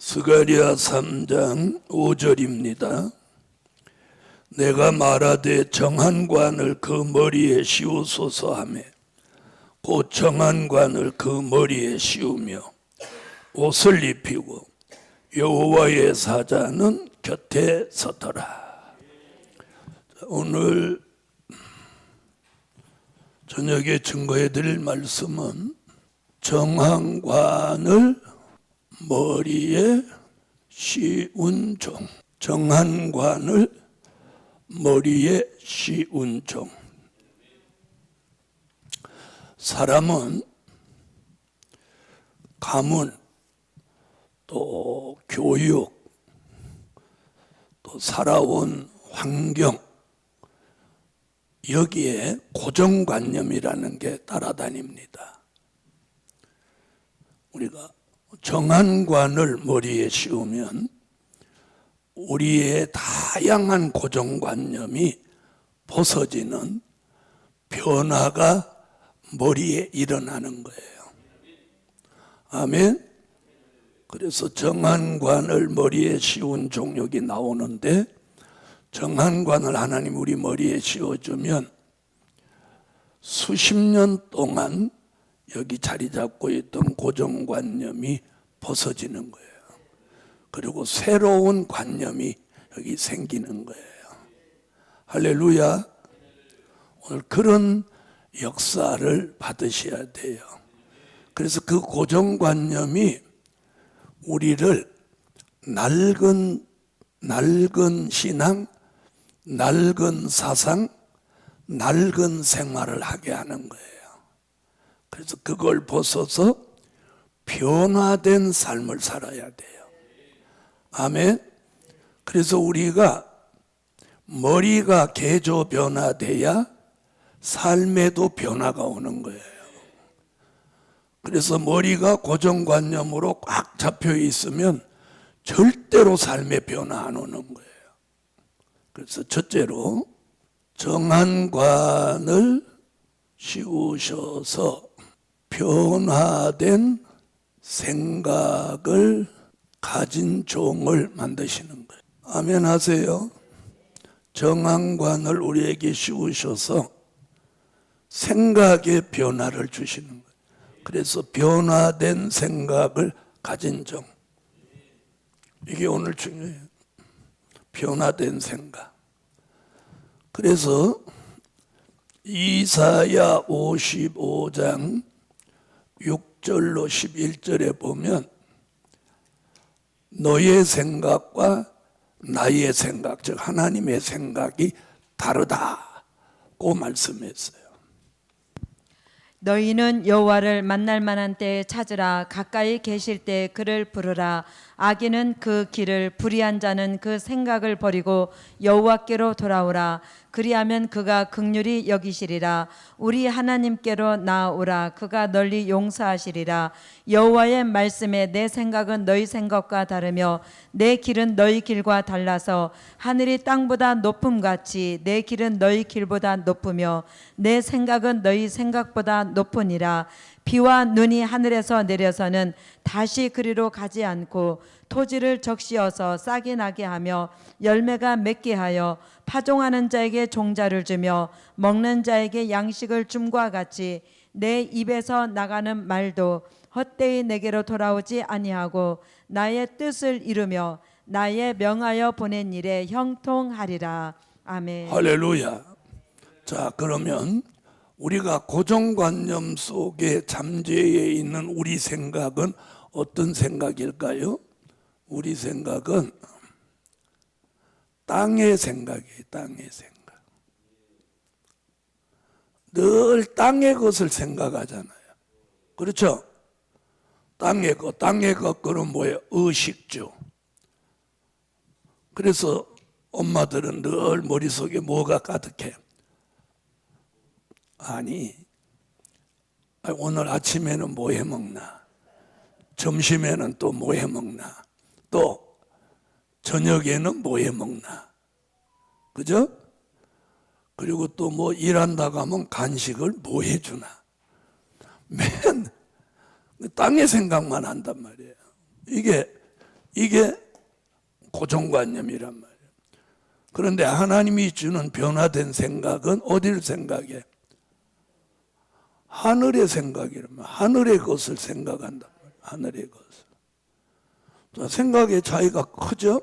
스가랴 3장 5절입니다. 내가 말하되 정한 관을 그 머리에 씌우소서 하며 곧 정한 관을 그 머리에 씌우며 옷을 입히고 여호와의 사자는 곁에 서더라. 오늘 저녁에 증거해 드릴 말씀은 정한 관을 머리에 씌운 종, 정한 관을 머리에 씌운 종. 사람은 가문, 또 교육, 또 살아온 환경, 여기에 고정관념이라는 게 따라다닙니다. 우리가 정한 관을 머리에 씌우면 우리의 다양한 고정관념이 벗어지는 변화가 머리에 일어나는 거예요. 아멘. 그래서 정한 관을 머리에 씌운 종역이 나오는데, 정한 관을 하나님 우리 머리에 씌워주면 수십 년 동안 여기 자리 잡고 있던 고정관념이 벗어지는 거예요. 그리고 새로운 관념이 여기 생기는 거예요. 할렐루야. 오늘 그런 역사를 받으셔야 돼요. 그래서 그 고정관념이 우리를 낡은 신앙, 낡은 사상, 낡은 생활을 하게 하는 거예요. 그래서 그걸 벗어서 변화된 삶을 살아야 돼요. 아멘. 그래서 우리가 머리가 개조 변화돼야 삶에도 변화가 오는 거예요. 그래서 머리가 고정관념으로 꽉 잡혀 있으면 절대로 삶에 변화 안 오는 거예요. 그래서 첫째로 정한 관을 씌우셔서 변화된 생각을 가진 종을 만드시는 거예요. 아멘 하세요. 정한 관을 우리에게 씌우셔서 생각의 변화를 주시는 거예요. 그래서 변화된 생각을 가진 종. 이게 오늘 중요해요. 변화된 생각. 그래서 이사야 55장 6절로 11절에 보면 너의 생각과 나의 생각, 즉 하나님의 생각이 다르다고 말씀했어요. 너희는 여호와를 만날 만한 때에 찾으라. 가까이 계실 때 그를 부르라. 악인은 그 길을, 불의한 자는 그 생각을 버리고 여호와께로 돌아오라. 그리하면 그가 긍휼히 여기시리라. 우리 하나님께로 나아오라. 그가 널리 용서하시리라. 여호와의 말씀에 내 생각은 너희 생각과 다르며 내 길은 너희 길과 달라서 하늘이 땅보다 높음같이 내 길은 너희 길보다 높으며 내 생각은 너희 생각보다 높으니라. 비와 눈이 하늘에서 내려서는 다시 그리로 가지 않고 토지를 적시어서 싹이 나게 하며 열매가 맺게 하여 파종하는 자에게 종자를 주며 먹는 자에게 양식을 줌과 같이 내 입에서 나가는 말도 헛되이 내게로 돌아오지 아니하고 나의 뜻을 이루며 나의 명하여 보낸 일에 형통하리라. 아멘. 할렐루야. 자, 그러면 우리가 고정관념 속에 잠재해 있는 우리 생각은 어떤 생각일까요? 우리 생각은 땅의 생각이에요. 땅의 생각. 늘 땅의 것을 생각하잖아요. 그렇죠? 땅의 것. 땅의 것은 뭐예요? 의식주. 그래서 엄마들은 늘 머릿속에 뭐가 가득해? 아니, 오늘 아침에는 뭐 해먹나? 점심에는 또 뭐 해먹나? 또 저녁에는 뭐 해먹나? 그죠? 그리고 또 뭐 일한다 가면 간식을 뭐 해주나? 맨 땅의 생각만 한단 말이에요. 이게 이게 고정관념이란 말이에요. 그런데 하나님이 주는 변화된 생각은 어디를 생각해? 하늘의 생각이라면 하늘의 것을 생각한단 말이에요. 하늘의 것을. 자, 생각의 차이가 크죠?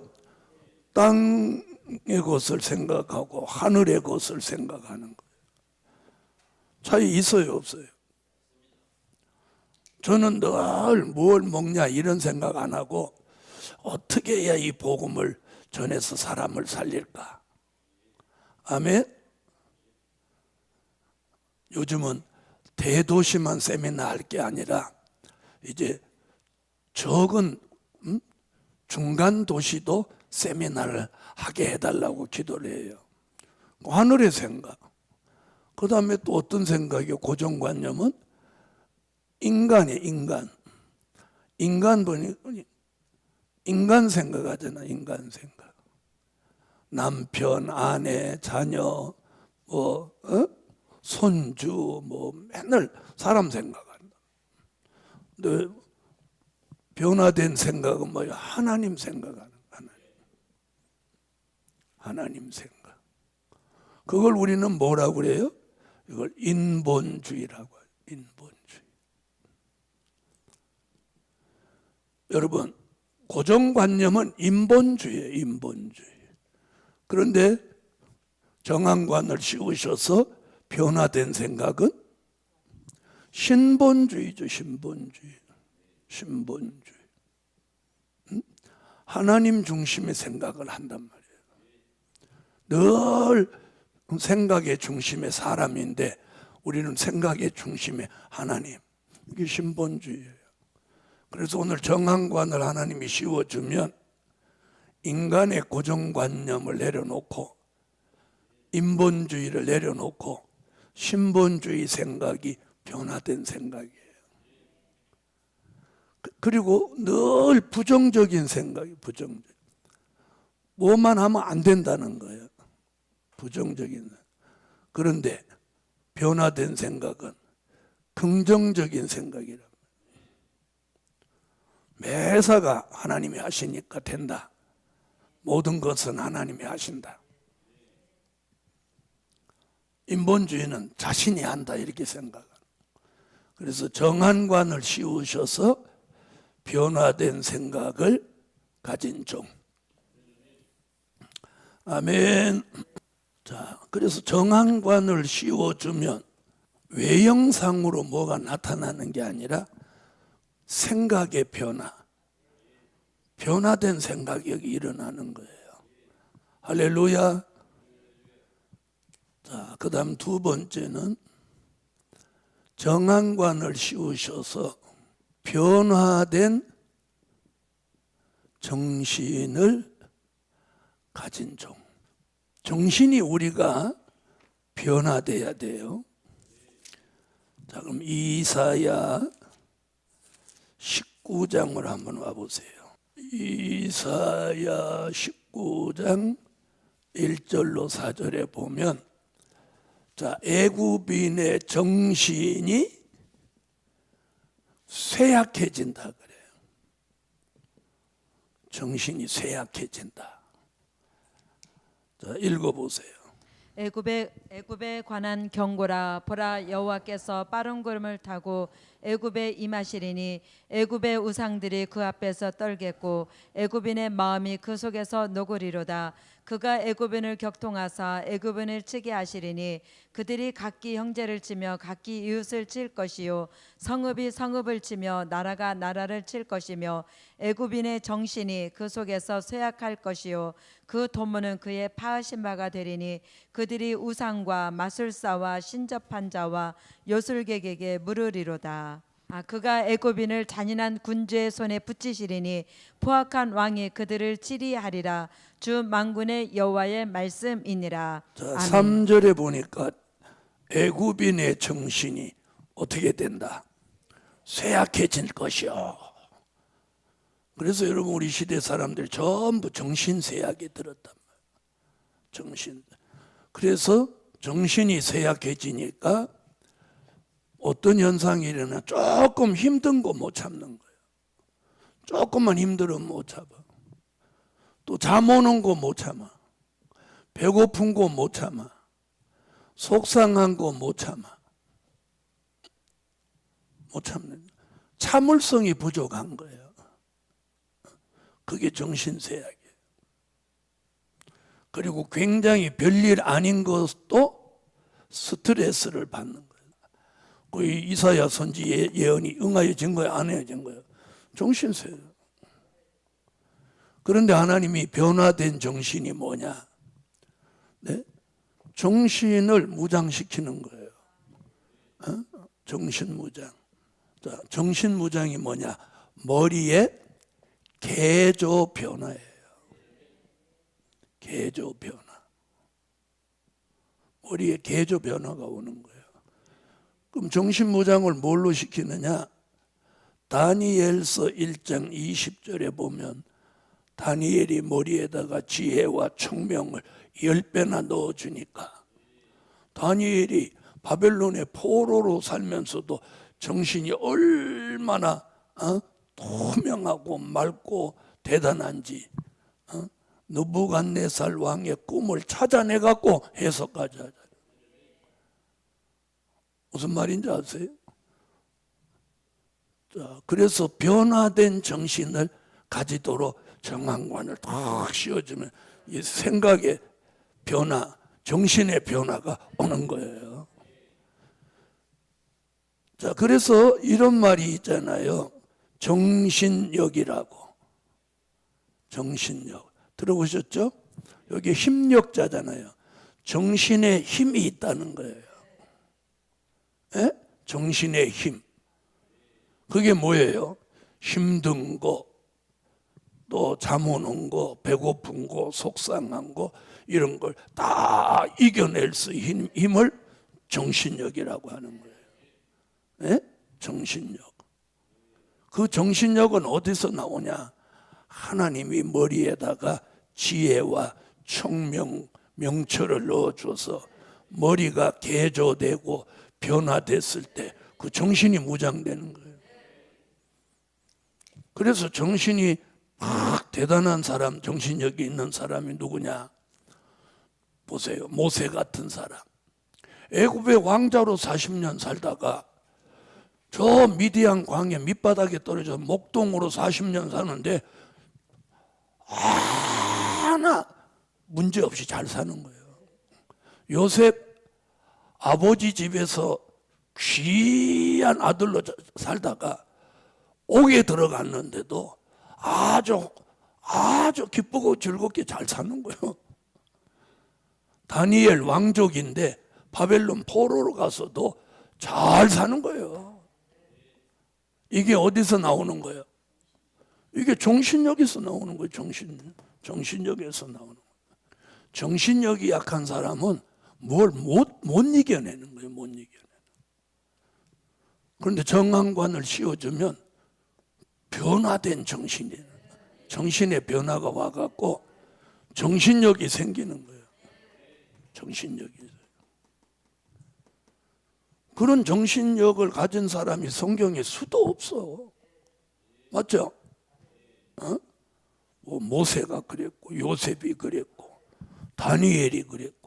땅의 것을 생각하고 하늘의 것을 생각하는 거예요. 차이 있어요, 없어요? 저는 늘 뭘 먹냐 이런 생각 안 하고 어떻게 해야 이 복음을 전해서 사람을 살릴까? 아멘? 요즘은 대도시만 세미나 할 게 아니라 이제 적은 중간 도시도 세미나를 하게 해달라고 기도를 해요. 하늘의 생각. 그 다음에 또 어떤 생각이요? 고정관념은 인간이에요. 인간 보니 인간 생각하잖아. 인간 생각. 남편, 아내, 자녀, 손주, 맨날 사람 생각한다. 근데 변화된 생각은 뭐야? 하나님 생각하는 거야. 하나님 생각. 그걸 우리는 뭐라고 그래요? 이걸 인본주의라고 해요. 인본주의. 여러분, 고정관념은 인본주의예요. 인본주의. 그런데 정한관을 씌우셔서 변화된 생각은 신본주의죠. 신본주의. 신본주의. 하나님 중심의 생각을 한단 말이에요. 늘 생각의 중심의 사람인데 우리는 생각의 중심의 하나님. 이게 신본주의예요. 그래서 오늘 정한관을 하나님이 씌워주면 인간의 고정관념을 내려놓고 인본주의를 내려놓고 신본주의 생각이 변화된 생각이에요. 그리고 늘 부정적인 생각이 부정적. 뭐만 하면 안 된다는 거예요. 부정적인. 그런데 변화된 생각은 긍정적인 생각이라. 매사가 하나님이 하시니까 된다. 모든 것은 하나님이 하신다. 인본주의는 자신이 한다 이렇게 생각합니다. 그래서 정한관을 씌우셔서 변화된 생각을 가진 종. 아멘. 자, 그래서 정한관을 씌워주면 외형상으로 뭐가 나타나는 게 아니라 생각의 변화, 변화된 생각이 여기 일어나는 거예요. 할렐루야. 자, 그 다음 두 번째는 정한관을 씌우셔서 변화된 정신을 가진 종. 정신이 우리가 변화돼야 돼요. 자, 그럼 이사야 19장을 한번 와보세요. 이사야 19장 1절로 4절에 보면 자, 애굽인의 정신이 쇠약해진다 그래요. 정신이 쇠약해진다. 자, 읽어보세요. 애굽에 관한 경고라. 보라, 여호와께서 빠른 구름을 타고 애굽에 임하시리니 애굽의 우상들이 그 앞에서 떨겠고 애굽인의 마음이 그 속에서 녹으리로다. 그가 애굽인을 격통하사 애굽인을 치게 하시리니 그들이 각기 형제를 치며 각기 이웃을 칠 것이요 성읍이 성읍을 치며 나라가 나라를 칠 것이며 애굽인의 정신이 그 속에서 쇠약할 것이요 그 도모는 그의 파하신 바가 되리니 그들이 우상과 마술사와 신접한 자와 요술객에게 물으리로다. 그가 애굽인을 잔인한 군주의 손에 붙이시리니 포악한 왕이 그들을 치리하리라. 주 만군의 여호와의 말씀이니라. 자, 3절에 보니까 애굽인의 정신이 어떻게 된다? 쇠약해질 것이요. 그래서 여러분 우리 시대 사람들 전부 정신 쇠약이 들었단 말이에요. 정신. 그래서 정신이 쇠약해지니까 어떤 현상이 일어나 조금 힘든 거 못 참는 거예요. 조금만 힘들으면 못 참아. 또 잠 오는 거 못 참아. 배고픈 거 못 참아. 속상한 거 못 참아. 못 참는. 참을성이 부족한 거예요. 그게 정신쇠약이에요. 그리고 굉장히 별일 아닌 것도 스트레스를 받는 거예요. 그 이사야 선지 예언이 응하여진 거예요, 안 해진 거예요? 정신쇠약. 그런데 하나님이 변화된 정신이 뭐냐? 네? 정신을 무장시키는 거예요. 정신무장. 자, 정신무장이 뭐냐? 머리에 개조 변화예요. 개조 변화. 머리에 개조 변화가 오는 거예요. 그럼 정신무장을 뭘로 시키느냐? 다니엘서 1장 20절에 보면 다니엘이 머리에다가 지혜와 총명을 10배나 넣어주니까 다니엘이 바벨론의 포로로 살면서도 정신이 얼마나 투명하고 맑고 대단한지 느부갓네살 왕의 꿈을 찾아내갖고 해석까지 하잖아요. 무슨 말인지 아세요? 자, 그래서 변화된 정신을 가지도록 정황관을 탁 씌워주면 이 생각의 변화, 정신의 변화가 오는 거예요. 자, 그래서 이런 말이 있잖아요. 정신력이라고. 정신력. 들어보셨죠? 여기 힘력자잖아요. 정신에 힘이 있다는 거예요. 에? 정신의 힘. 그게 뭐예요? 힘든 거, 또 잠 오는 거, 배고픈 거, 속상한 거 이런 걸 다 이겨낼 수 있는 힘을 정신력이라고 하는 거예요. 에? 정신력. 그 정신력은 어디서 나오냐? 하나님이 머리에다가 지혜와 총명, 명철을 넣어줘서 머리가 개조되고 변화됐을 때 그 정신이 무장되는 거예요. 그래서 정신이 막 대단한 사람, 정신력이 있는 사람이 누구냐? 보세요. 모세 같은 사람. 애굽의 왕자로 40년 살다가 저 미디안 광야 밑바닥에 떨어져 목동으로 40년 사는데 하나 문제 없이 잘 사는 거예요. 요셉 아버지 집에서 귀한 아들로 살다가 옥에 들어갔는데도 아주 기쁘고 즐겁게 잘 사는 거예요. 다니엘 왕족인데 바벨론 포로로 가서도 잘 사는 거예요. 이게 어디서 나오는 거예요? 이게 정신력에서 나오는 거예요. 정신력에서 나오는 거예요. 정신력이 약한 사람은 뭘 못 이겨내는 거예요. 못 이겨내는. 그런데 정황관을 씌워주면 변화된 정신이에요. 정신의 변화가 와갖고 정신력이 생기는 거예요. 정신력이. 그런 정신력을 가진 사람이 성경에 수도 없어. 맞죠? 뭐 모세가 그랬고 요셉이 그랬고 다니엘이 그랬고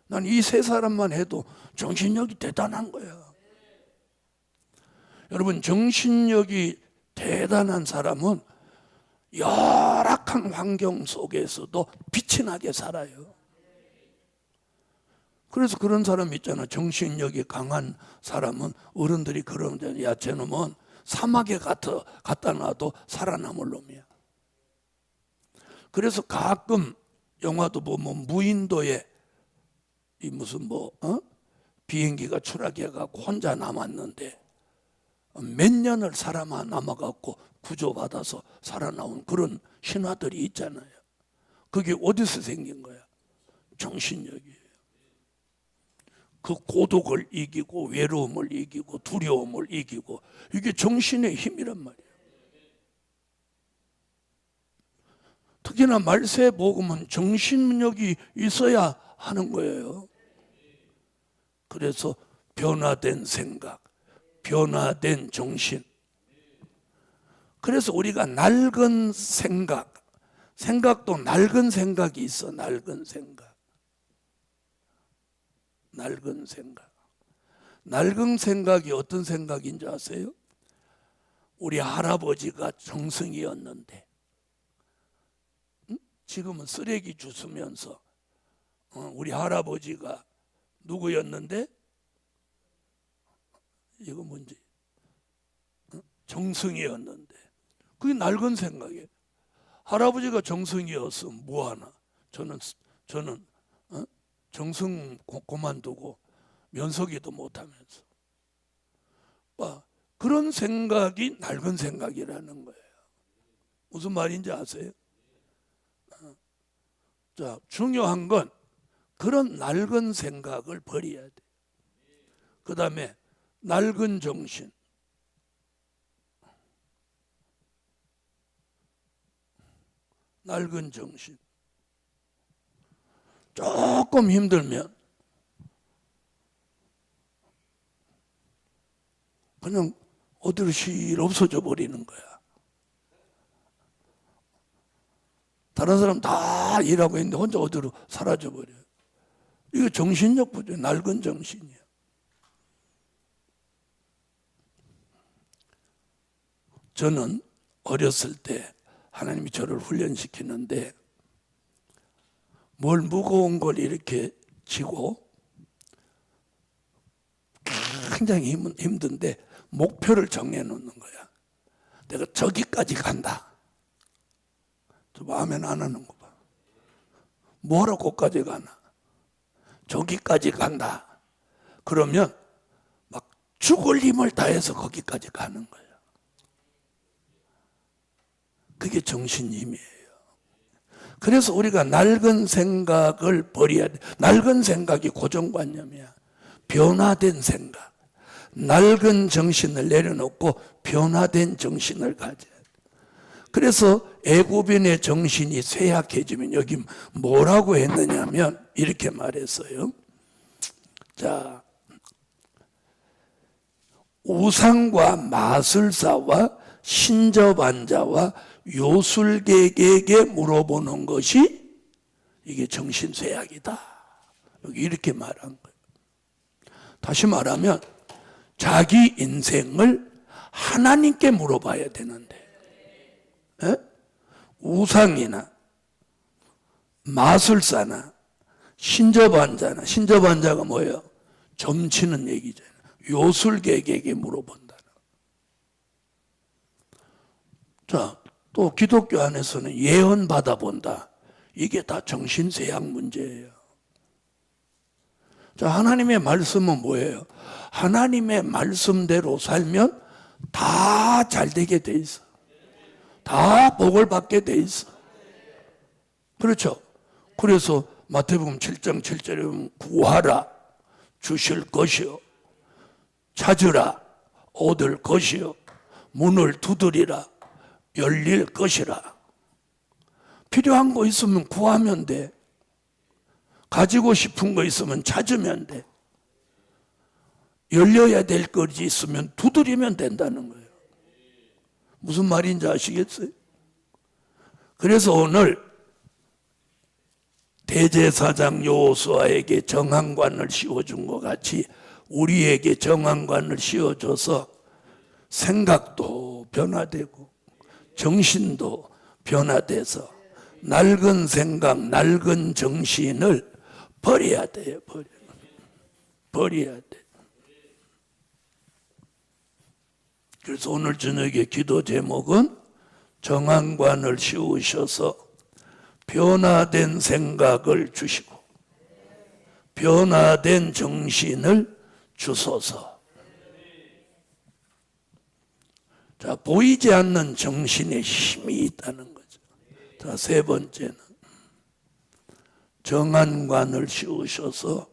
난 이 세 사람만 해도 정신력이 대단한 거야. 여러분, 정신력이 대단한 사람은 열악한 환경 속에서도 빛이 나게 살아요. 그래서 그런 사람 있잖아. 정신력이 강한 사람은 어른들이 그러는데 야, 쟤놈은 사막에 갖다 놔도 살아남을 놈이야. 그래서 가끔 영화도 보면 무인도에 이 무슨 비행기가 추락해갖고 혼자 남았는데 몇 년을 살아남아갖고 구조받아서 살아나온 그런 신화들이 있잖아요. 그게 어디서 생긴 거야? 정신력이에요. 그 고독을 이기고 외로움을 이기고 두려움을 이기고 이게 정신의 힘이란 말이에요. 특히나 말세복음은 정신력이 있어야 하는 거예요. 그래서 변화된 생각, 변화된 정신. 그래서 우리가 낡은 생각도 낡은 생각이 있어. 낡은 생각. 낡은 생각이 어떤 생각인지 아세요? 우리 할아버지가 정승이었는데 지금은 쓰레기 주스면서 우리 할아버지가 누구였는데? 이거 뭔지 정승이었는데 그게 낡은 생각이에요. 할아버지가 정승이었으면 뭐하나? 저는 정승 그만두고 면서기도 못하면서 그런 생각이 낡은 생각이라는 거예요. 무슨 말인지 아세요? 자, 중요한 건 그런 낡은 생각을 버려야 돼. 그 다음에 낡은 정신. 낡은 정신. 조금 힘들면 그냥 어디로 실 없어져 버리는 거야. 다른 사람 다 일하고 있는데 혼자 어디로 사라져 버려요. 이거 정신력 부족, 낡은 정신이야. 저는 어렸을 때 하나님이 저를 훈련시키는데 뭘 무거운 걸 이렇게 쥐고 굉장히 힘든데 목표를 정해놓는 거야. 내가 저기까지 간다. 저 마음에 안 하는 거 봐. 뭐하러 거기까지 가나? 저기까지 간다. 그러면 막 죽을 힘을 다해서 거기까지 가는 거야. 그게 정신힘이에요. 그래서 우리가 낡은 생각을 버려야 돼. 낡은 생각이 고정관념이야. 변화된 생각. 낡은 정신을 내려놓고 변화된 정신을 가져야 돼. 그래서 애굽인의 정신이 쇠약해지면 여기 뭐라고 했느냐면 이렇게 말했어요. 자, 우상과 마술사와 신접한자와 요술객에게 물어보는 것이 이게 정신쇠약이다. 여기 이렇게 말한 거예요. 다시 말하면 자기 인생을 하나님께 물어봐야 되는데 에? 우상이나 마술사나 신접한자가 뭐예요? 점치는 얘기잖아요. 요술객에게 물어본다. 자, 또 기독교 안에서는 예언 받아본다. 이게 다 정신쇠약 문제예요. 자, 하나님의 말씀은 뭐예요? 하나님의 말씀대로 살면 다 잘 되게 돼 있어. 다 복을 받게 돼 있어. 그렇죠? 그래서 마태복음 7장 7절에 보면 구하라 주실 것이요 찾으라 얻을 것이요 문을 두드리라 열릴 것이라. 필요한 거 있으면 구하면 돼. 가지고 싶은 거 있으면 찾으면 돼. 열려야 될 것이 있으면 두드리면 된다는 거예요. 무슨 말인지 아시겠어요? 그래서 오늘 대제사장 여호수아에게 정한관을 씌워준 것 같이 우리에게 정한관을 씌워줘서 생각도 변화되고 정신도 변화돼서 낡은 생각, 낡은 정신을 버려야 돼요. 버려야 돼. 그래서 오늘 저녁에 기도 제목은 정한관을 씌우셔서 변화된 생각을 주시고 변화된 정신을 주소서. 자, 보이지 않는 정신에 힘이 있다는 거죠. 자, 세 번째는 정한관을 씌우셔서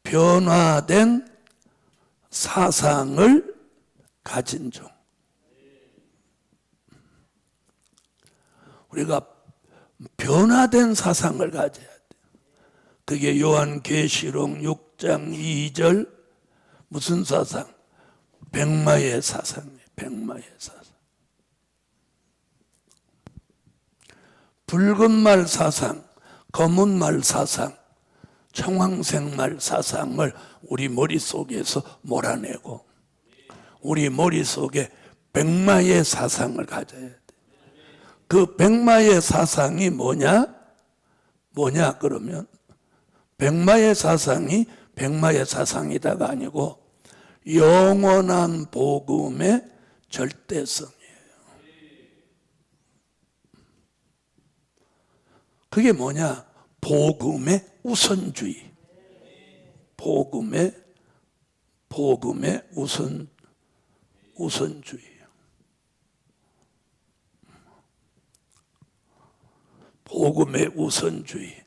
변화된 사상을 가진 종. 우리가 변화된 사상을 가져야 돼. 그게 요한계시록 6장 2절 무슨 사상? 백마의 사상이에요. 백마의 사상. 붉은 말 사상, 검은 말 사상, 청황색 말 사상을 우리 머릿속에서 몰아내고 우리 머릿속에 백마의 사상을 가져야 돼. 그 백마의 사상이 뭐냐? 그러면 백마의 사상이 백마의 사상이다가 아니고 영원한 복음의 절대성이에요. 그게 뭐냐? 복음의 우선주의. 복음의 우선주의. 복음의 우선주의.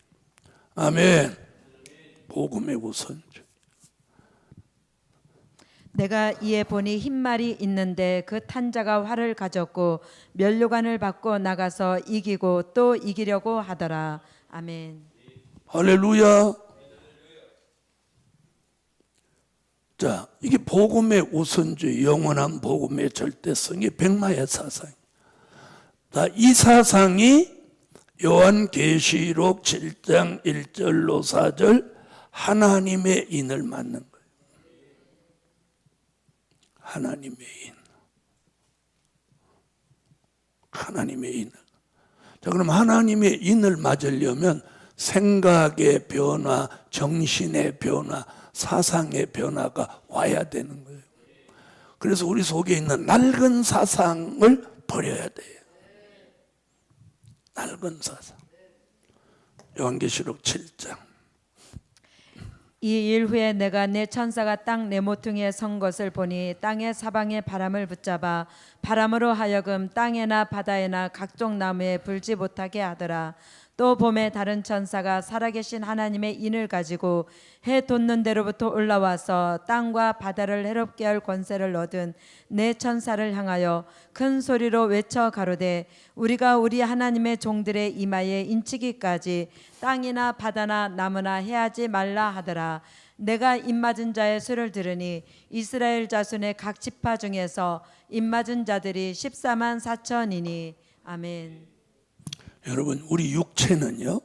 아멘. 복음의 우선주의. 내가 이에 보니 흰말이 있는데 그 탄자가 활을 가졌고 면류관을 받고 나가서 이기고 또 이기려고 하더라. 아멘. 할렐루야. 자, 이게 복음의 우선주의, 영원한 복음의 절대성이 백마의 사상. 자, 이 사상이 요한계시록 7장 1절로 4절 하나님의 인을 맞는 거예요. 하나님의 인. 하나님의 인. 자, 그럼 하나님의 인을 맞으려면 생각의 변화, 정신의 변화, 사상의 변화가 와야 되는 거예요. 그래서 우리 속에 있는 낡은 사상을 버려야 돼요. 낡은 사상. 요한계시록 7장. 이 일 후에 내가 내 천사가 땅 내 모퉁이에 선 것을 보니 땅의 사방에 바람을 붙잡아 바람으로 하여금 땅에나 바다에나 각종 나무에 불지 못하게 하더라. 또 봄에 다른 천사가 살아계신 하나님의 인을 가지고 해 돋는 데로부터 올라와서 땅과 바다를 해롭게 할 권세를 얻은 내 천사를 향하여 큰 소리로 외쳐 가로되 우리가 우리 하나님의 종들의 이마에 인치기까지 땅이나 바다나 나무나 해하지 말라 하더라. 내가 입맞은 자의 수를 들으니 이스라엘 자손의 각 지파 중에서 입맞은 자들이 14만 4천이니. 아멘. 여러분, 우리 육체는요,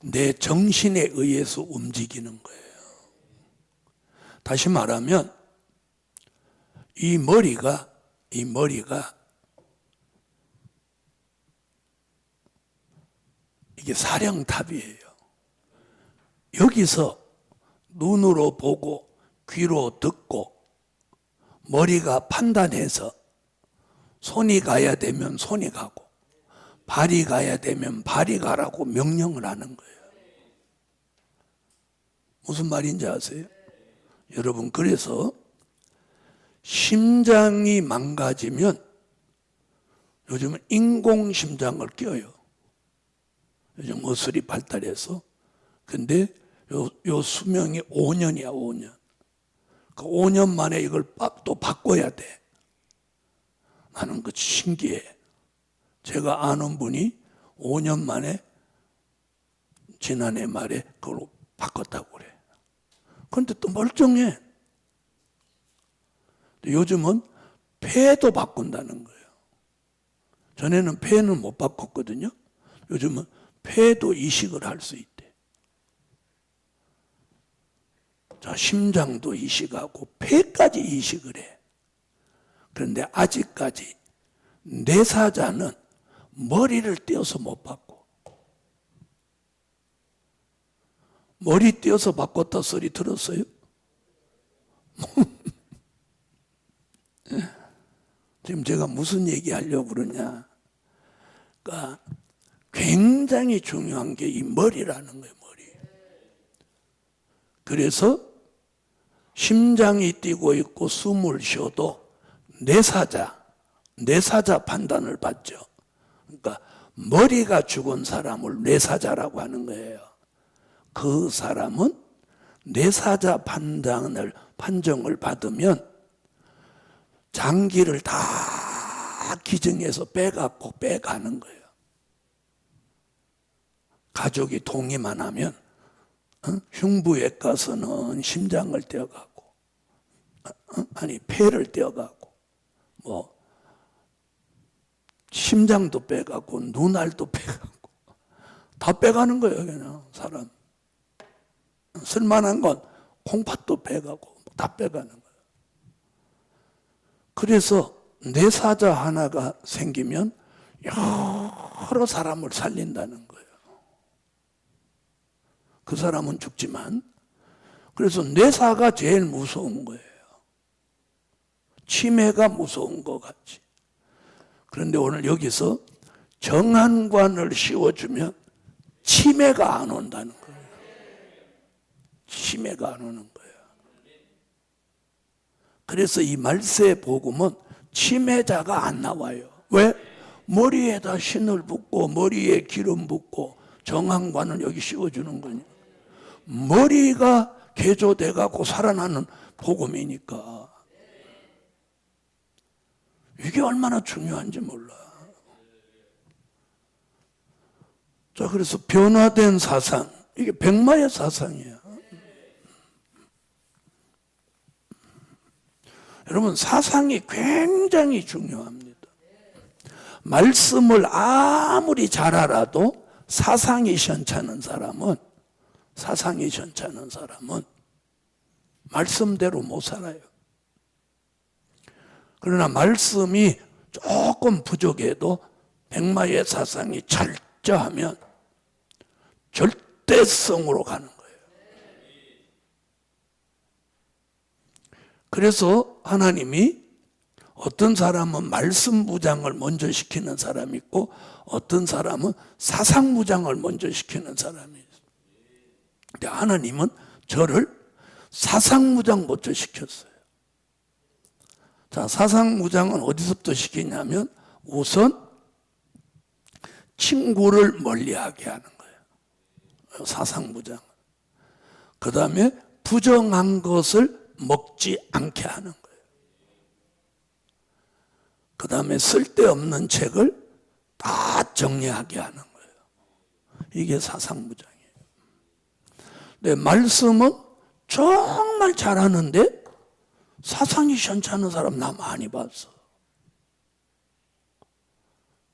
내 정신에 의해서 움직이는 거예요. 다시 말하면 이 머리가 이게 사령탑이에요. 여기서 눈으로 보고 귀로 듣고 머리가 판단해서 손이 가야 되면 손이 가고 발이 가야 되면 발이 가라고 명령을 하는 거예요. 무슨 말인지 아세요? 여러분, 그래서 심장이 망가지면 요즘은 인공심장을 껴요. 요즘 의술이 발달해서. 근데 요 수명이 5년이야, 5년. 그 5년 만에 이걸 또 바꿔야 돼. 나는 그 신기해. 제가 아는 분이 5년 만에 지난해 말에 그걸로 바꿨다고 그래. 그런데 또 멀쩡해. 요즘은 폐도 바꾼다는 거예요. 전에는 폐는 못 바꿨거든요. 요즘은 폐도 이식을 할 수 있대. 자, 심장도 이식하고 폐까지 이식을 해. 그런데 아직까지 뇌사자는 머리를 떼어서 못 바꿔. 머리 떼어서 바꿨다 소리 들었어요? 지금 제가 무슨 얘기하려고 그러냐. 그러니까 굉장히 중요한 게 이 머리라는 거예요, 머리. 그래서 심장이 뛰고 있고 숨을 쉬어도 뇌사자 판단을 받죠. 그러니까 머리가 죽은 사람을 뇌사자라고 하는 거예요. 그 사람은 뇌사자 판정을 받으면 장기를 다 기증해서 빼가는 거예요. 가족이 동의만 하면 흉부외과서는 심장을 떼어가고 아니 폐를 떼어가고 뭐 심장도 빼가고 눈알도 빼가고 다 빼가는 거예요. 그냥 사람 쓸만한 건 콩팥도 빼가고 다 빼가는 거예요. 그래서 뇌사자 하나가 생기면 여러 사람을 살린다는 거예요. 그 사람은 죽지만, 그래서 뇌사가 제일 무서운 거예요. 치매가 무서운 것 같이. 그런데 오늘 여기서 정한관을 씌워주면 치매가 안 온다는 거예요. 치매가 안 오는 거예요. 그래서 이 말세 복음은 치매자가 안 나와요. 왜? 머리에다 신을 붓고 머리에 기름 붓고 정한관을 여기 씌워주는 거니까. 머리가 개조돼 갖고 살아나는 복음이니까. 이게 얼마나 중요한지 몰라. 자, 그래서 변화된 사상, 이게 백마의 사상이야. 여러분, 사상이 굉장히 중요합니다. 말씀을 아무리 잘 알아도 사상이 시원찮은 사람은 말씀대로 못 살아요. 그러나 말씀이 조금 부족해도 백마의 사상이 철저하면 절대성으로 가는 거예요. 그래서 하나님이 어떤 사람은 말씀 무장을 먼저 시키는 사람이 있고 어떤 사람은 사상 무장을 먼저 시키는 사람이 있어요. 근데 하나님은 저를 사상 무장 먼저 시켰어요. 자, 사상 무장은 어디서부터 시키냐면 우선 친구를 멀리하게 하는 거예요. 사상 무장. 그 다음에 부정한 것을 먹지 않게 하는 거예요. 그 다음에 쓸데없는 책을 다 정리하게 하는 거예요. 이게 사상무장이에요. 근데 말씀은 정말 잘하는데 사상이 시원찮은 사람 나 많이 봤어.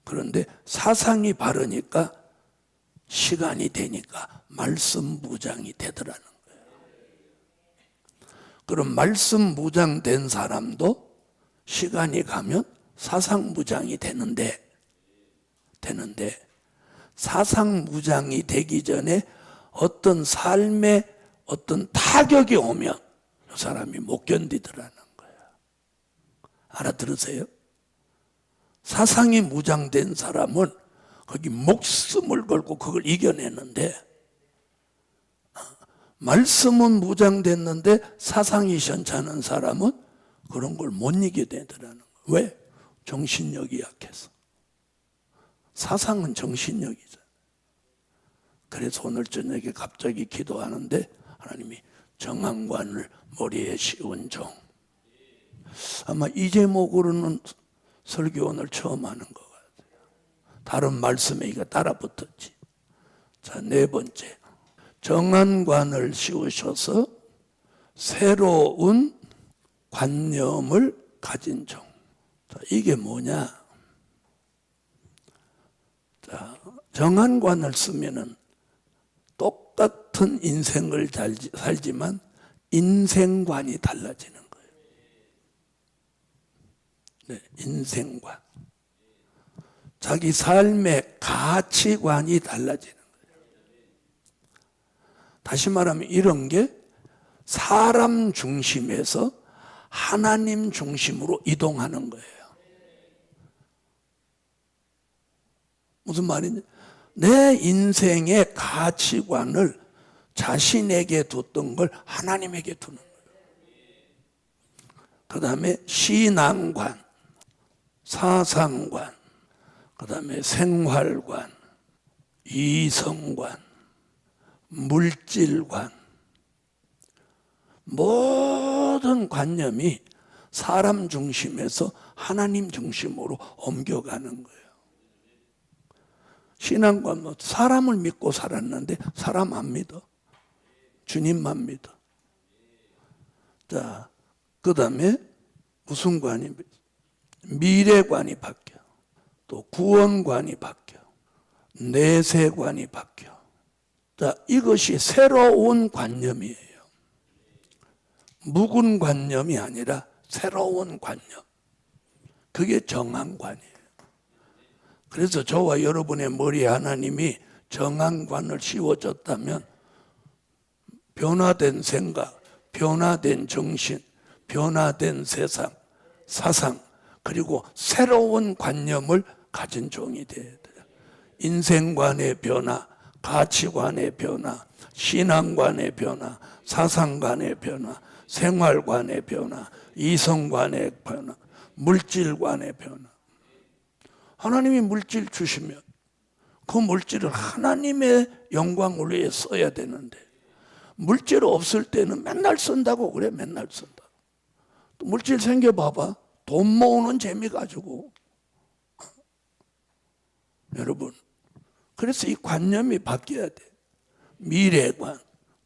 그런데 사상이 바르니까 시간이 되니까 말씀 무장이 되더라는 거예요. 그럼 말씀 무장된 사람도 시간이 가면 사상 무장이 되는데 사상 무장이 되기 전에 어떤 삶에 어떤 타격이 오면 그 사람이 못 견디더라는 거예요. 알아들으세요? 사상이 무장된 사람은 거기 목숨을 걸고 그걸 이겨내는데 말씀은 무장됐는데 사상이 시원찮은 사람은 그런 걸 못 이기게 되더라는 거예요. 왜? 정신력이 약해서. 사상은 정신력이잖아요. 그래서 오늘 저녁에 갑자기 기도하는데 하나님이 정한관을 머리에 씌운 종. 아마 이 제목으로는 설교 오늘 처음 하는 것 같아요. 다른 말씀에 이거 따라 붙었지. 자, 네 번째. 정한관을 씌우셔서 새로운 관념을 가진 종. 자, 이게 뭐냐? 자, 정한관을 쓰면은 똑같은 인생을 살지만 인생관이 달라지는 거예요. 네, 인생관. 자기 삶의 가치관이 달라지는 거예요. 다시 말하면 이런 게 사람 중심에서 하나님 중심으로 이동하는 거예요. 무슨 말이냐? 내 인생의 가치관을 자신에게 뒀던 걸 하나님에게 두는 거예요. 그 다음에 신앙관, 사상관, 그 다음에 생활관, 이성관, 물질관, 모든 관념이 사람 중심에서 하나님 중심으로 옮겨가는 거예요. 신앙관, 뭐 사람을 믿고 살았는데 사람 안 믿어. 주님만 믿어. 자, 그 다음에 무슨 관이? 미래관이 바뀌어. 또 구원관이 바뀌어. 내세관이 바뀌어. 자, 이것이 새로운 관념이에요. 묵은 관념이 아니라 새로운 관념. 그게 정한관이에요. 그래서 저와 여러분의 머리에 하나님이 정한관을 씌워줬다면 변화된 생각, 변화된 정신, 변화된 세상, 사상, 그리고 새로운 관념을 가진 종이 돼야 돼요. 인생관의 변화, 가치관의 변화, 신앙관의 변화, 사상관의 변화, 생활관의 변화, 이성관의 변화, 물질관의 변화. 하나님이 물질 주시면 그 물질을 하나님의 영광을 위해 써야 되는데, 물질 없을 때는 맨날 쓴다고 그래. 맨날 쓴다. 또 물질 생겨봐봐. 돈 모으는 재미 가지고. 여러분, 그래서 이 관념이 바뀌어야 돼. 미래관,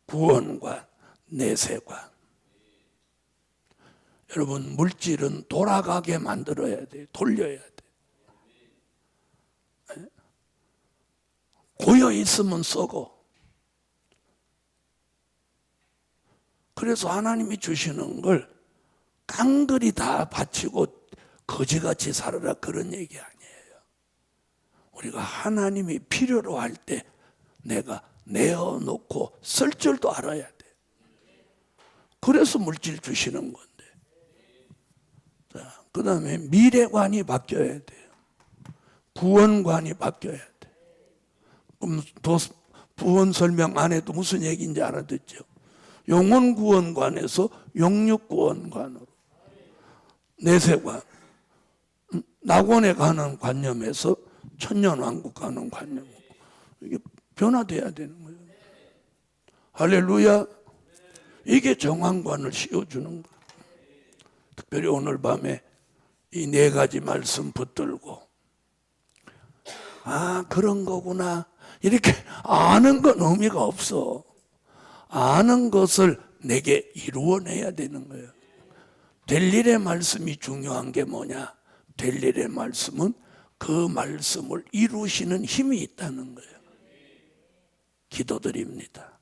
구원관, 내세관. 여러분, 물질은 돌아가게 만들어야 돼. 돌려야 돼. 고여 있으면 썩어. 그래서 하나님이 주시는 걸 깡그리 다 바치고 거지같이 살아라, 그런 얘기 아니에요. 우리가 하나님이 필요로 할 때 내가 내어놓고 쓸 줄도 알아야 돼. 그래서 물질 주시는 건데. 자, 그 다음에 미래관이 바뀌어야 돼요. 구원관이 바뀌어야 돼. 그럼 구원 설명 안 해도 무슨 얘기인지 알아듣죠? 영혼구원관에서 영육구원관으로, 내세관, 낙원에 가는 관념에서 천년왕국 가는 관념, 이게 변화돼야 되는 거예요. 할렐루야. 이게 정황관을 씌워주는 거예요. 특별히 오늘 밤에 이 네 가지 말씀 붙들고, 아, 그런 거구나, 이렇게 아는 건 의미가 없어. 아는 것을 내게 이루어내야 되는 거예요. 될 일의 말씀이 중요한 게 뭐냐? 될 일의 말씀은 그 말씀을 이루시는 힘이 있다는 거예요. 기도드립니다.